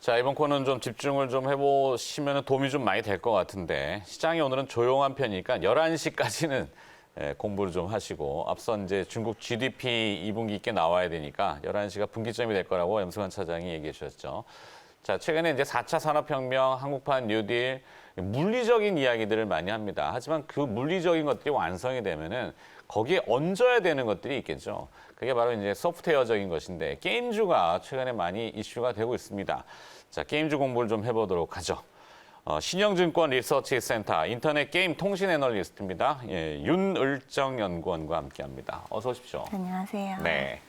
자, 이번 코너는 좀 집중을 좀 해보시면 도움이 좀 많이 될 것 같은데 시장이 오늘은 조용한 편이니까 11시까지는 공부를 좀 하시고 앞서 이제 중국 GDP 2분기 있게 나와야 되니까 11시가 분기점이 될 거라고 염승환 차장이 얘기해 주셨죠. 자, 최근에 이제 4차 산업혁명, 한국판 뉴딜, 물리적인 이야기들을 많이 합니다. 하지만 그 물리적인 것들이 완성이 되면은 거기에 얹어야 되는 것들이 있겠죠. 그게 바로 이제 소프트웨어적인 것인데 게임주가 최근에 많이 이슈가 되고 있습니다. 자, 게임주 공부를 좀 해보도록 하죠. 신영증권 리서치 센터 인터넷 게임 통신 애널리스트입니다. 예, 윤을정 연구원과 함께합니다. 어서 오십시오. 안녕하세요. 네.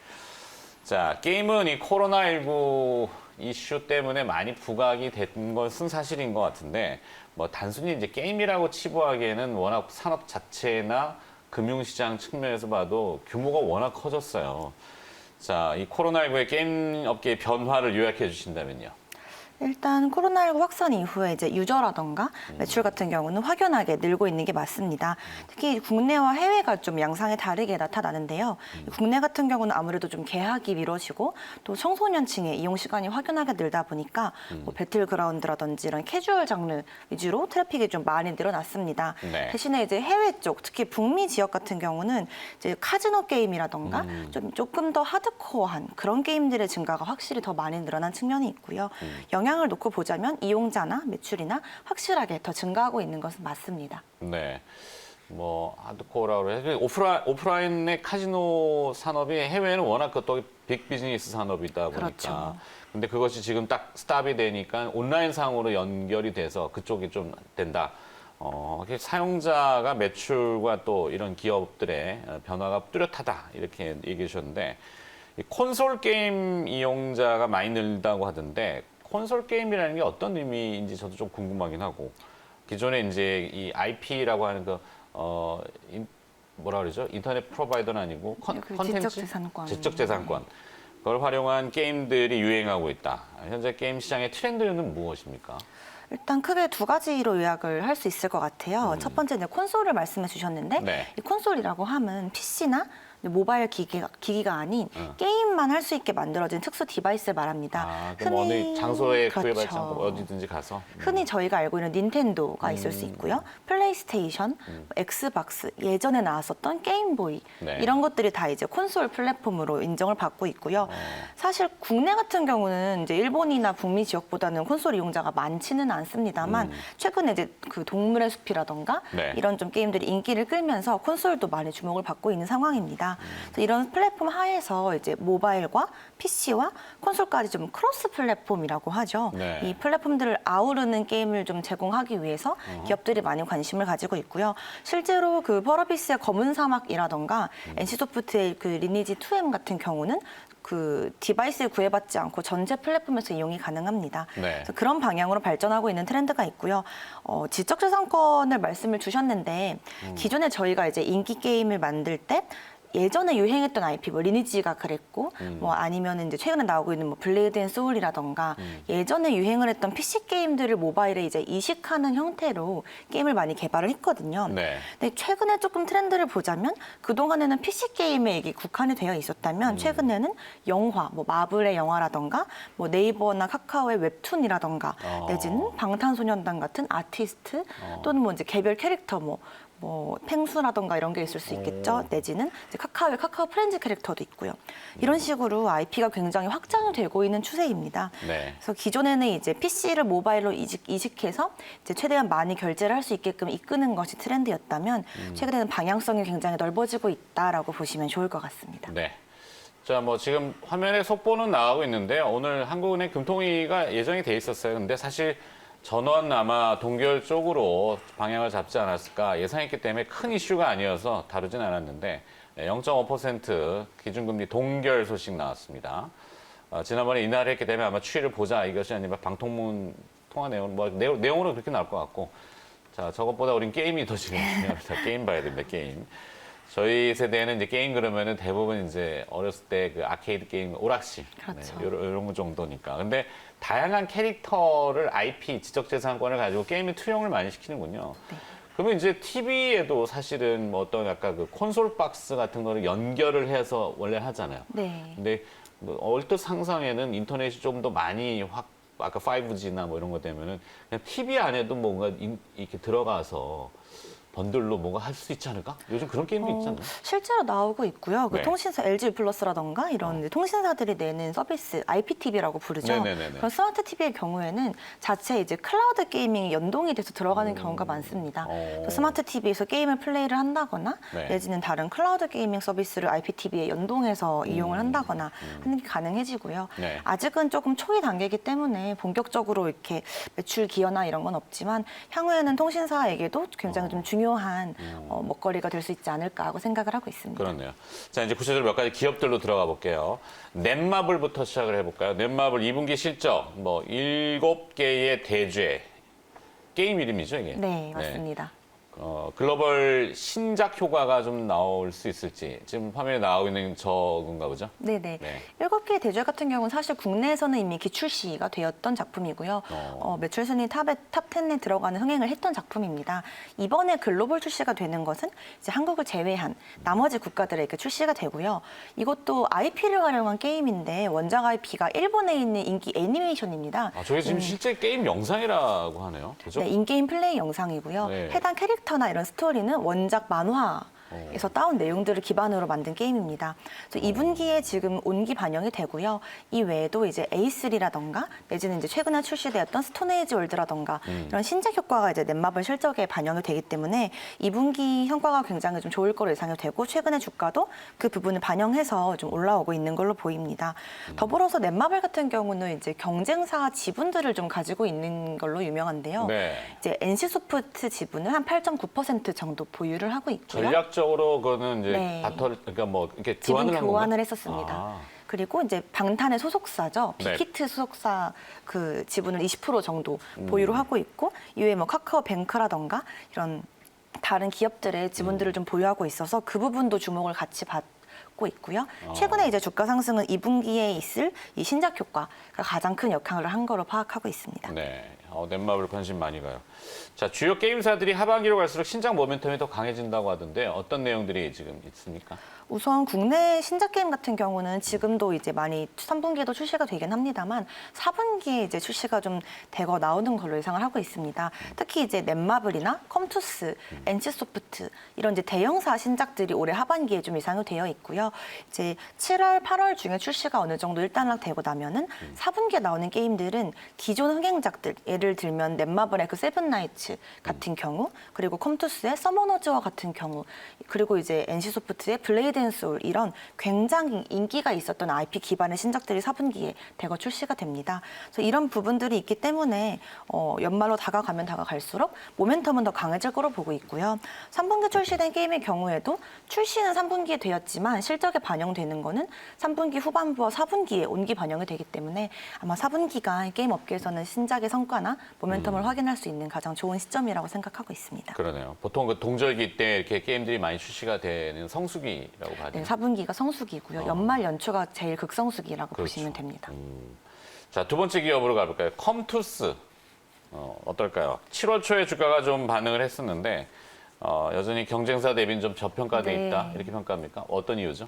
자, 게임은 이 코로나19 이슈 때문에 많이 부각이 된 것은 사실인 것 같은데 뭐 단순히 이제 게임이라고 치부하기에는 워낙 산업 자체나 금융시장 측면에서 봐도 규모가 워낙 커졌어요. 자, 이 코로나19의 게임 업계의 변화를 요약해 주신다면요. 일단 코로나19 확산 이후에 이제 유저라던가 매출 같은 경우는 확연하게 늘고 있는 게 맞습니다. 특히 국내와 해외가 좀 양상이 다르게 나타나는데요. 국내 같은 경우는 아무래도 좀 개학이 미뤄지고 또 청소년층의 이용 시간이 확연하게 늘다 보니까 뭐 배틀그라운드라든지 이런 캐주얼 장르 위주로 트래픽이 좀 많이 늘어났습니다. 네. 대신에 이제 해외 쪽, 특히 북미 지역 같은 경우는 이제 카지노 게임이라던가 조금 더 하드코어한 그런 게임들의 증가가 확실히 더 많이 늘어난 측면이 있고요. 영향을 놓고 보자면 이용자나 매출이나 확실하게 더 증가하고 있는 것은 맞습니다. 네. 뭐 하드코어라고 해서 오프라인의 카지노 산업이 해외에는 워낙 또 빅 비즈니스 산업이다 보니까. 그렇죠. 근데 그것이 지금 딱 스탑이 되니까 온라인 상으로 연결이 돼서 그쪽이 좀 된다. 사용자가 매출과 또 이런 기업들의 변화가 뚜렷하다 이렇게 얘기해 주셨는데 이 콘솔 게임 이용자가 많이 늘다고 하던데 콘솔 게임이라는 게 어떤 의미인지 저도 좀 궁금하긴 하고 기존에 이제 이 IP라고 하는 뭐라 그러죠? 인터넷 프로바이더는 아니고 컨텐츠? 지적재산권. 지적재산권. 그걸 활용한 게임들이 유행하고 있다. 현재 게임 시장의 트렌드는 무엇입니까? 일단 크게 두 가지로 요약을 할 수 있을 것 같아요. 첫 번째는 콘솔을 말씀해 주셨는데 네. 이 콘솔이라고 하면 PC나 모바일 기기가 아닌 게임만 할 수 있게 만들어진 특수 디바이스를 말합니다. 아, 그럼 어느 장소에 구애받지 그렇죠. 않고 어디든지 가서? 흔히 저희가 알고 있는 닌텐도가 있을 수 있고요. 플레이스테이션, 엑스박스, 예전에 나왔었던 게임보이 네. 이런 것들이 다 이제 콘솔 플랫폼으로 인정을 받고 있고요. 사실 국내 같은 경우는 이제 일본이나 북미 지역보다는 콘솔 이용자가 많지는 않습니다만 최근에 이제 그 동물의 숲이라던가 네. 이런 좀 게임들이 인기를 끌면서 콘솔도 많이 주목을 받고 있는 상황입니다. 그래서 이런 플랫폼 하에서 이제 모바일과 PC와 콘솔까지 좀 크로스 플랫폼이라고 하죠. 네. 이 플랫폼들을 아우르는 게임을 좀 제공하기 위해서 기업들이 많이 관심을 가지고 있고요. 실제로 그 펄어비스의 검은 사막이라던가 NC소프트의 그 리니지 2M 같은 경우는 그 디바이스를 구애받지 않고 전체 플랫폼에서 이용이 가능합니다. 네. 그래서 그런 방향으로 발전하고 있는 트렌드가 있고요. 지적재산권을 말씀을 주셨는데 기존에 저희가 이제 인기 게임을 만들 때 예전에 유행했던 IP, 뭐 리니지가 그랬고, 뭐 아니면 이제 최근에 나오고 있는 뭐 블레이드 앤 소울이라던가 예전에 유행을 했던 PC 게임들을 모바일에 이제 이식하는 형태로 게임을 많이 개발을 했거든요. 네. 근데 최근에 조금 트렌드를 보자면 그 동안에는 PC 게임에 이게 국한이 되어 있었다면 최근에는 영화, 뭐 마블의 영화라던가, 뭐 네이버나 카카오의 웹툰이라던가 내지는 방탄소년단 같은 아티스트 또는 뭐 이제 개별 캐릭터 뭐 펭수라던가 이런 게 있을 수 있겠죠. 내지는 이제 카카오의 카카오 프렌즈 캐릭터도 있고요. 이런 식으로 IP가 굉장히 확장이 되고 있는 추세입니다. 네. 그래서 기존에는 이제 PC를 모바일로 이식해서 이제 최대한 많이 결제를 할 수 있게끔 이끄는 것이 트렌드였다면 최근에는 방향성이 굉장히 넓어지고 있다라고 보시면 좋을 것 같습니다. 네. 자, 뭐 지금 화면에 속보는 나가고 있는데요. 오늘 한국은행 금통위가 예정이 돼 있었어요. 근데 사실 전원 아마 동결 쪽으로 방향을 잡지 않았을까 예상했기 때문에 큰 이슈가 아니어서 다루진 않았는데 0.5% 기준금리 동결 소식 나왔습니다. 지난번에 인하를 했기 때문에 아마 추이를 보자 이것이 아니라 방통문 통화 내용, 내용으로 그렇게 나올 것 같고 자, 저것보다 우린 게임이 더 중요합니다. 게임 봐야 됩니다, 게임. 저희 세대는 이제 게임 그러면은 대부분 이제 어렸을 때 그 아케이드 게임 오락실 그렇죠. 네, 이런 거 정도니까. 근데 다양한 캐릭터를 IP 지적재산권을 가지고 게임에 투영을 많이 시키는군요. 네. 그러면 이제 TV에도 사실은 뭐 어떤 약간 그 콘솔 박스 같은 거를 연결을 해서 원래 하잖아요. 네. 근데 뭐 얼뜻 상상에는 인터넷이 좀 더 많이 아까 5G나 뭐 이런 거 되면은 그냥 TV 안에도 뭔가 이렇게 들어가서 번들로 뭔가 할 수 있지 않을까? 요즘 그런 게임도 있잖아요. 실제로 나오고 있고요. 그 네. 통신사 LG 플러스라던가 이런 이제 통신사들이 내는 서비스 IPTV라고 부르죠. 네네네네. 그런 스마트 TV의 경우에는 자체 이제 클라우드 게이밍이 연동이 돼서 들어가는 경우가 많습니다. 그 스마트 TV에서 게임을 플레이를 한다거나 네. 내지는 다른 클라우드 게이밍 서비스를 IPTV에 연동해서 이용을 한다거나 하는 게 가능해지고요. 네. 아직은 조금 초기 단계이기 때문에 본격적으로 이렇게 매출 기여나 이런 건 없지만 향후에는 통신사에게도 굉장히 좀 중요한 먹거리가 될 수 있지 않을까 하고 생각을 하고 있습니다. 그렇네요. 자, 이제 구체적으로 몇 가지 기업들로 들어가 볼게요. 넷마블부터 시작을 해볼까요? 넷마블 2분기 실적, 뭐 7개의 대죄. 게임 이름이죠, 이게? 네, 맞습니다. 글로벌 신작 효과가 좀 나올 수 있을지 지금 화면에 나오고 있는 저건가 보죠? 네네. 네. 7개의 대죄 같은 경우는 사실 국내에서는 이미 기출시가 되었던 작품이고요. 매출 순위 탑 10에 들어가는 흥행을 했던 작품입니다. 이번에 글로벌 출시가 되는 것은 이제 한국을 제외한 나머지 국가들에게 출시가 되고요. 이것도 IP를 활용한 게임인데 원작 IP가 일본에 있는 인기 애니메이션입니다. 아, 저게 지금 실제 게임 영상이라고 하네요. 그죠? 네, 인게임 플레이 영상이고요. 네. 해당 캐릭터나 이런 스토리는 원작 만화에서 따온 내용들을 기반으로 만든 게임입니다. 그래서 2분기에 지금 온기 반영이 되고요. 이 외에도 이제 A3라던가 내지는 이제 최근에 출시되었던 스톤에이지 월드라던가 이런 신작 효과가 이제 넷마블 실적에 반영이 되기 때문에 2분기 성과가 굉장히 좀 좋을 거로 예상이 되고 최근에 주가도 그 부분을 반영해서 좀 올라오고 있는 걸로 보입니다. 더불어서 넷마블 같은 경우는 이제 경쟁사 지분들을 좀 가지고 있는 걸로 유명한데요. 네. 이제 NC소프트 지분을 한 8.9% 정도 보유를 하고 있고요. 전략적으로 그거는 이제 네. 그러니까 뭐 이렇게 지분 교환을 한 교환을 건가요? 했었습니다. 아. 그리고 이제 방탄의 소속사죠. 네. 빅히트 소속사 그 지분을 20% 정도 보유를 하고 있고 이외에 뭐 카카오뱅크라던가 이런 다른 기업들의 지분들을 좀 보유하고 있어서 그 부분도 주목을 같이 받고 있고요. 최근에 이제 주가 상승은 2분기에 있을 이 신작 효과가 가장 큰 역할을 한 거로 파악하고 있습니다. 네. 넷마블 관심 많이 가요. 자, 주요 게임사들이 하반기로 갈수록 신작 모멘텀이 더 강해진다고 하던데 어떤 내용들이 지금 있습니까? 우선 국내 신작 게임 같은 경우는 지금도 이제 많이 3분기에도 출시가 되긴 합니다만 4분기에 이제 출시가 좀 되고 나오는 걸로 예상을 하고 있습니다. 특히 이제 넷마블이나 컴투스, NC소프트 이런 이제 대형사 신작들이 올해 하반기에 좀 예상이 되어 있고요. 이제 7월, 8월 중에 출시가 어느 정도 일단락되고 나면은 4분기에 나오는 게임들은 기존 흥행작들 예를 들면 넷마블의 그 세븐나이츠 같은 경우 그리고 컴투스의 서머너즈와 같은 경우 그리고 이제 NC소프트의 블레이드 앤 소울 이런 굉장히 인기가 있었던 IP 기반의 신작들이 4분기에 대거 출시가 됩니다. 그래서 이런 부분들이 있기 때문에 연말로 다가가면 다가갈수록 모멘텀은 더 강해질 거로 보고 있고요. 3분기 출시된 게임의 경우에도 출시는 3분기에 되었지만 실적에 반영되는 거는 3분기 후반부와 4분기에 온기 반영이 되기 때문에 아마 4분기가 게임 업계에서는 신작의 성과나 모멘텀을 확인할 수 있는 가장 좋은 시점이라고 생각하고 있습니다. 그러네요. 보통 그 동절기 때 이렇게 게임들이 많이 출시가 되는 성수기라고 봐야 네, 되나요? 4분기가 성수기고요. 연말 연초가 제일 극성수기라고 그렇죠. 보시면 됩니다. 자, 두 번째 기업으로 가볼까요? 컴투스. 어떨까요? 7월 초에 주가가 좀 반응을 했었는데 여전히 경쟁사 대비는 좀 저평가돼 네. 있다 이렇게 평가합니까? 어떤 이유죠?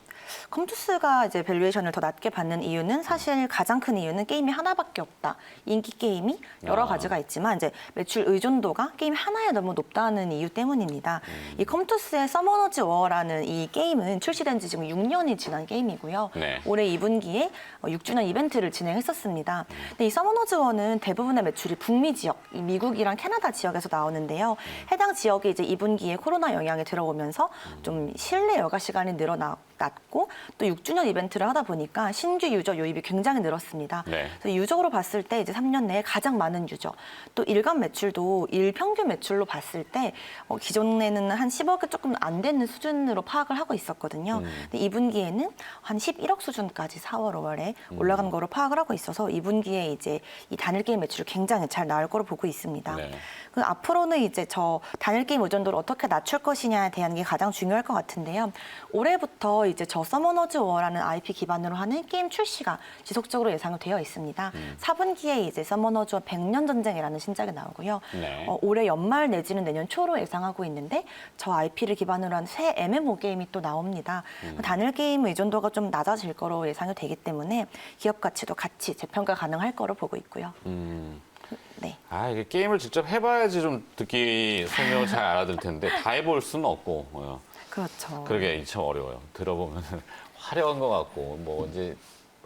컴투스가 이제 밸류에이션을 더 낮게 받는 이유는 사실 가장 큰 이유는 게임이 하나밖에 없다. 인기 게임이 여러 가지가 있지만 이제 매출 의존도가 게임 하나에 너무 높다는 이유 때문입니다. 이 컴투스의 서머너즈 워라는 이 게임은 출시된 지 지금 6년이 지난 게임이고요. 네. 올해 2분기에 6주년 이벤트를 진행했었습니다. 근데 이 서머너즈 워는 대부분의 매출이 북미 지역, 이 미국이랑 캐나다 지역에서 나오는데요. 해당 지역이 이제 2분기에 코로나 영향이 들어오면서 좀 실내 여가 시간이 늘어났고 또 6주년 이벤트를 하다 보니까 신규 유저 유입이 굉장히 늘었습니다. 네. 그래서 유적으로 봤을 때 이제 3년 내에 가장 많은 유저, 또 일간 매출도 일 평균 매출로 봤을 때 기존에는 한 10억이 조금 안 되는 수준으로 파악을 하고 있었거든요. 근데 2분기에는 한 11억 수준까지 4월, 5월에 올라간 거로 파악을 하고 있어서 2분기에 이제 이 단일 게임 매출이 굉장히 잘 나올 거로 보고 있습니다. 네. 그 앞으로는 이제 저 단일 게임 의존도를 어떻게 어떻게 낮출 것이냐에 대한 게 가장 중요할 것 같은데요. 올해부터 이제 저 서머너즈 워라는 IP 기반으로 하는 게임 출시가 지속적으로 예상되어 있습니다. 4분기에 이제 서머너즈 워 100년 전쟁이라는 신작이 나오고요. 네. 올해 연말 내지는 내년 초로 예상하고 있는데 저 IP를 기반으로 한 새 MMO 게임이 또 나옵니다. 단일 게임 의존도가 좀 낮아질 거로 예상이 되기 때문에 기업 가치도 같이 재평가 가능할 거로 보고 있고요. 네. 이게 게임을 직접 해봐야지 좀 듣기 설명을 잘 알아들 텐데 다 해볼 수는 없고. 그렇죠. 그러게 참 어려워요. 들어보면 화려한 것 같고 뭐 이제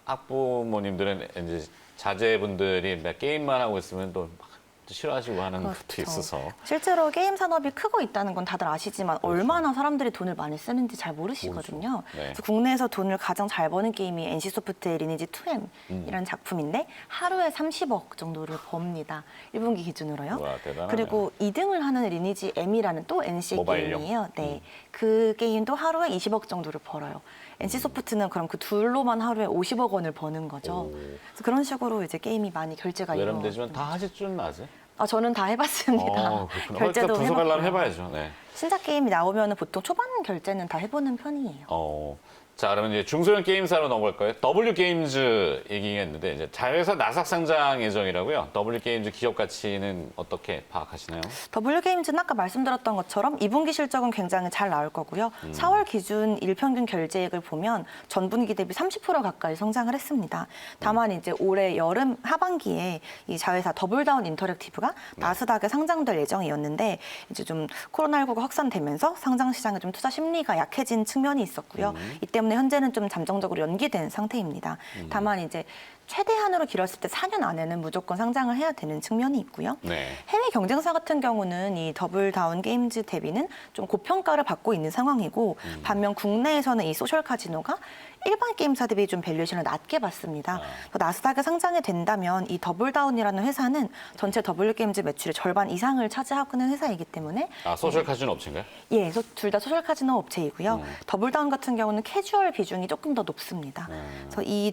학부모님들은 이제 자제분들이 게임만 하고 있으면 또 막 싫어하시고 하는 것도 그렇죠. 있어서. 실제로 게임 산업이 크고 있다는 건 다들 아시지만 얼마나 사람들이 돈을 많이 쓰는지 잘 모르시거든요. 모르죠. 네. 그래서 국내에서 돈을 가장 잘 버는 게임이 NC소프트의 리니지 2M이라는 작품인데 하루에 30억 정도를 법니다. 1분기 기준으로요. 와, 대단하네요. 그리고 2등을 하는 리니지 M이라는 또 NC 모바일용? 게임이에요. 네, 그 게임도 하루에 20억 정도를 벌어요. NC소프트는 그럼 그 둘로만 하루에 50억 원을 버는 거죠. 그래서 그런 식으로 이제 게임이 많이 결제가 외람되지만 다 이루어집니다. 하실 줄은 아세요? 저는 다 해봤습니다. 그렇구나. 결제도 분석 하려면 해봤고요. 해봐야죠. 네. 신작 게임이 나오면 보통 초반 결제는 다 해보는 편이에요. 자, 그러면 이제 중소형 게임사로 넘어갈까요? W게임즈 얘기했는데 이제 자회사 나삭 상장 예정이라고요. W게임즈 기업 가치는 어떻게 파악하시나요? W게임즈는 아까 말씀드렸던 것처럼 2분기 실적은 굉장히 잘 나올 거고요. 4월 기준 일평균 결제액을 보면 전분기 대비 30% 가까이 성장을 했습니다. 다만 이제 올해 여름 하반기에 이 자회사 더블다운 인터랙티브가 나스닥에 상장될 예정이었는데 이제 좀 코로나19가 확산되면서 상장 시장의 좀 투자 심리가 약해진 측면이 있었고요. 이 때문에 현재는 좀 잠정적으로 연기된 상태입니다. 다만 이제 최대한으로 길었을 때 4년 안에는 무조건 상장을 해야 되는 측면이 있고요. 네. 해외 경쟁사 같은 경우는 이 더블다운 게임즈 대비는 좀 고평가를 받고 있는 상황이고 반면 국내에서는 이 소셜 카지노가 일반 게임사 대비 좀 밸류에이션을 낮게 받습니다. 그래서 나스닥에 상장이 된다면 이 더블다운이라는 회사는 전체 더블게임즈 매출의 절반 이상을 차지하는 회사이기 때문에 소셜 카지노 업체인가요? 예, 둘 다 소셜 카지노 업체이고요. 더블다운 같은 경우는 캐주얼 비중이 조금 더 높습니다. 그래서 이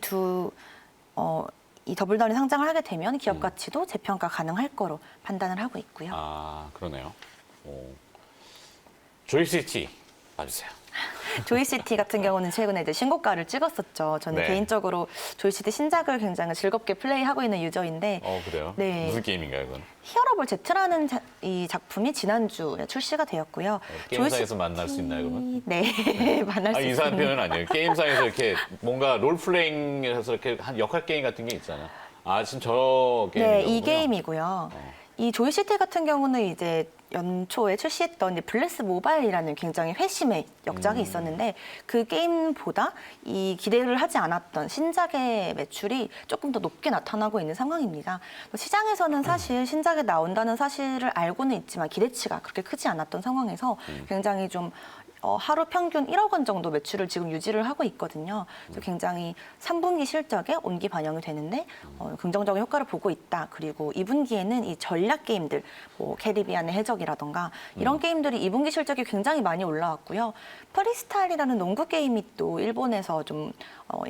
더블다운이 상장을 하게 되면 기업 가치도 재평가 가능할 거로 판단을 하고 있고요. 그러네요. 조이시티 봐주세요. 조이시티 같은 경우는 최근에 이제 신고가를 찍었었죠. 저는 네. 개인적으로 조이시티 신작을 굉장히 즐겁게 플레이하고 있는 유저인데 그래요? 네. 무슨 게임인가요, 그건? 히어로볼 Z라는 이 작품이 지난주에 출시가 되었고요. 게임상에서 만날 수 있나요, 그러면? 네, 만날 수 이상한 있습니다. 표현은 아니에요. 게임상에서 이렇게 뭔가 롤플레잉에서 이렇게 한 역할 게임 같은 게 있잖아요. 지금 저 게임이군요. 네, 이 게임이고요. 이 조이시티 같은 경우는 이제 연초에 출시했던 이제 블레스 모바일이라는 굉장히 회심의 역작이 있었는데 그 게임보다 이 기대를 하지 않았던 신작의 매출이 조금 더 높게 나타나고 있는 상황입니다. 시장에서는 사실 신작이 나온다는 사실을 알고는 있지만 기대치가 그렇게 크지 않았던 상황에서 굉장히 좀 하루 평균 1억 원 정도 매출을 지금 유지를 하고 있거든요. 그래서 굉장히 3분기 실적에 온기 반영이 되는데 긍정적인 효과를 보고 있다. 그리고 2분기에는 이 전략 게임들, 뭐 캐리비안의 해적이라던가 이런 게임들이 2분기 실적이 굉장히 많이 올라왔고요. 프리스타일이라는 농구 게임이 또 일본에서 좀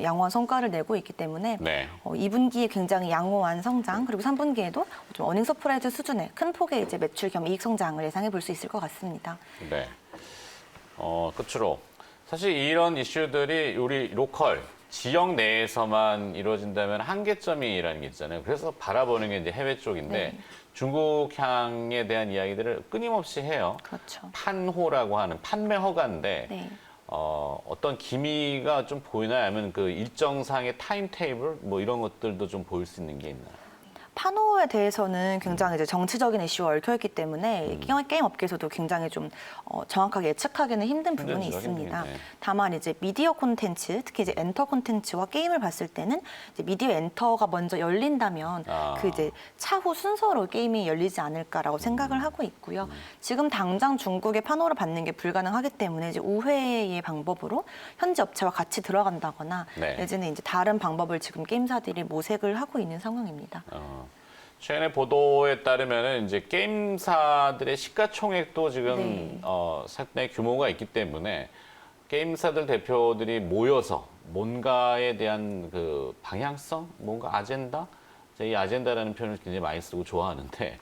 양호한 성과를 내고 있기 때문에 네. 2분기에 굉장히 양호한 성장 그리고 3분기에도 좀 어닝 서프라이즈 수준의 큰 폭의 이제 매출 겸 이익 성장을 예상해 볼 수 있을 것 같습니다. 네. 끝으로 사실 이런 이슈들이 우리 로컬 지역 내에서만 이루어진다면 한계점이라는 게 있잖아요. 그래서 바라보는 게 이제 해외 쪽인데 네. 중국향에 대한 이야기들을 끊임없이 해요. 그렇죠. 판호라고 하는 판매 허가인데 네. 어떤 기미가 좀 보이나요? 아니면 그 일정상의 타임 테이블 뭐 이런 것들도 좀 보일 수 있는 게 있나요? 판호에 대해서는 굉장히 이제 정치적인 이슈가 얽혀있기 때문에 게임 업계에서도 굉장히 좀 정확하게 예측하기는 힘든 부분이 힘들죠, 있습니다. 힘들죠. 네. 다만 이제 미디어 콘텐츠, 특히 이제 엔터 콘텐츠와 게임을 봤을 때는 이제 미디어 엔터가 먼저 열린다면 그 이제 차후 순서로 게임이 열리지 않을까라고 생각을 하고 있고요. 지금 당장 중국의 판호를 받는 게 불가능하기 때문에 이제 우회의 방법으로 현지 업체와 같이 들어간다거나 네. 내지는 이제 다른 방법을 지금 게임사들이 모색을 하고 있는 상황입니다. 최근에 보도에 따르면 이제 게임사들의 시가총액도 지금 네. 상당히 규모가 있기 때문에 게임사들 대표들이 모여서 뭔가에 대한 그 방향성, 뭔가 아젠다, 이 아젠다라는 표현을 굉장히 많이 쓰고 좋아하는데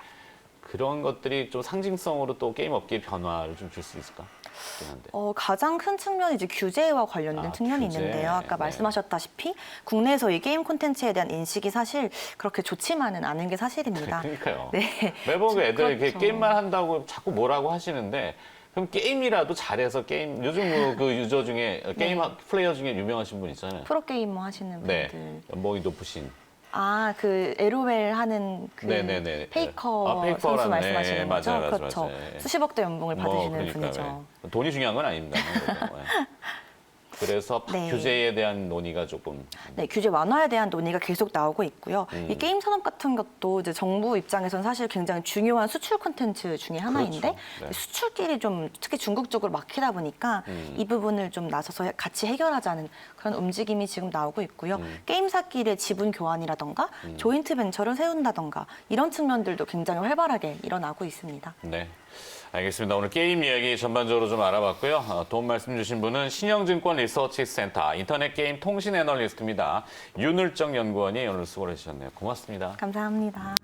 그런 것들이 좀 상징성으로 또 게임 업계의 변화를 좀 줄 수 있을까? 싶긴 한데. 가장 큰 측면이 이제 규제와 관련된 측면이 규제. 있는데요. 아까 네. 말씀하셨다시피 국내에서 이 게임 콘텐츠에 대한 인식이 사실 그렇게 좋지만은 않은 게 사실입니다. 그러니까요. 네. 매번 그 애들 이렇게 그렇죠. 게임만 한다고 자꾸 뭐라고 하시는데 그럼 게임이라도 잘해서 게임 요즘 그 유저 중에 게임 플레이어 중에 유명하신 분 있잖아요. 프로게이머 하시는 분들. 네. 연봉이 높으신. 그 LOL 하는 그 네네네. 페이커 페이커라는, 선수 말씀하시는 거죠? 맞아요, 맞아요, 그렇죠. 맞아요. 예. 수십억대 연봉을 받으시는 그러니까, 분이죠. 예. 돈이 중요한 건 아닙니다. 예. 그래서 네. 규제에 대한 논의가 조금 네, 규제 완화에 대한 논의가 계속 나오고 있고요. 음. 이 게임 산업 같은 것도 이제 정부 입장에서는 사실 굉장히 중요한 수출 콘텐츠 중에 하나인데 그렇죠. 네. 수출길이 좀 특히 중국 쪽으로 막히다 보니까 이 부분을 좀 나서서 같이 해결하자는 그런 움직임이 지금 나오고 있고요. 게임사끼리의 지분 교환이라던가 조인트 벤처를 세운다던가 이런 측면들도 굉장히 활발하게 일어나고 있습니다. 네. 알겠습니다. 오늘 게임 이야기 전반적으로 좀 알아봤고요. 도움 말씀 주신 분은 신영증권 리서치센터 인터넷 게임 통신 애널리스트입니다. 윤을정 연구원이 오늘 수고를 해주셨네요. 고맙습니다. 감사합니다.